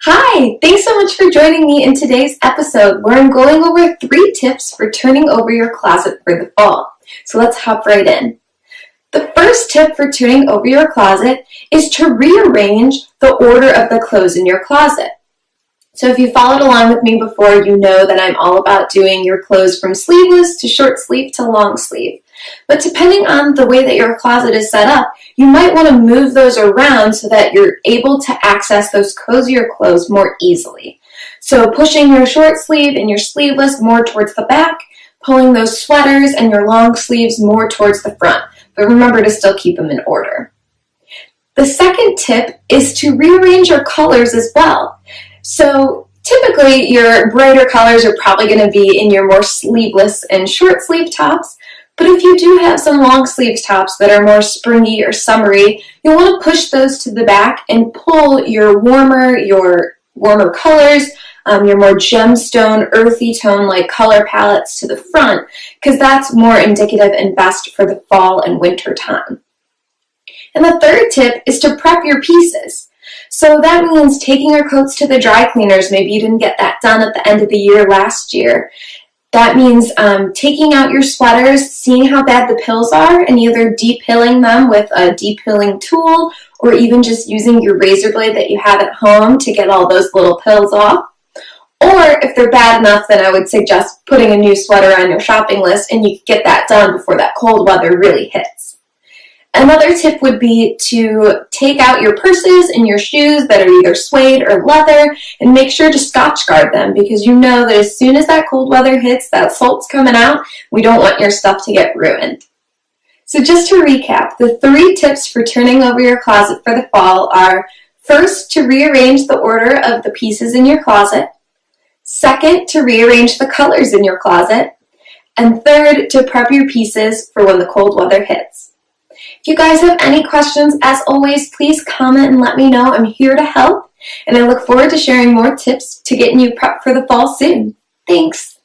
Hi, thanks so much for joining me in today's episode where I'm going over 3 tips for turning over your closet for the fall. So let's hop right in. The first tip for turning over your closet is to rearrange the order of the clothes in your closet. So if you followed along with me before, you know that I'm all about doing your clothes from sleeveless to short sleeve to long sleeve. But depending on the way that your closet is set up, you might want to move those around so that you're able to access those cozier clothes more easily. So pushing your short sleeve and your sleeveless more towards the back, pulling those sweaters and your long sleeves more towards the front. But remember to still keep them in order. The second tip is to rearrange your colors as well. So typically your brighter colors are probably going to be in your more sleeveless and short sleeve tops. But if you do have some long sleeves tops that are more springy or summery, you'll want to push those to the back and pull your warmer colors, your more gemstone, earthy tone-like color palettes to the front, because that's more indicative and best for the fall and winter time. And the third tip is to prep your pieces. So that means taking your coats to the dry cleaners. Maybe you didn't get that done at the end of the year last year. That means taking out your sweaters, seeing how bad the pills are, and either de-pilling them with a de-pilling tool or even just using your razor blade that you have at home to get all those little pills off. Or if they're bad enough, then I would suggest putting a new sweater on your shopping list, and you can get that done before that cold weather really hits. Another tip would be to take out your purses and your shoes that are either suede or leather and make sure to Scotch guard them, because you know that as soon as that cold weather hits, that salt's coming out. We don't want your stuff to get ruined. So just to recap, the 3 tips for turning over your closet for the fall are: first, to rearrange the order of the pieces in your closet; second, to rearrange the colors in your closet; and third, to prep your pieces for when the cold weather hits. If you guys have any questions, as always, please comment and let me know. I'm here to help, and I look forward to sharing more tips to getting you prepped for the fall soon. Thanks.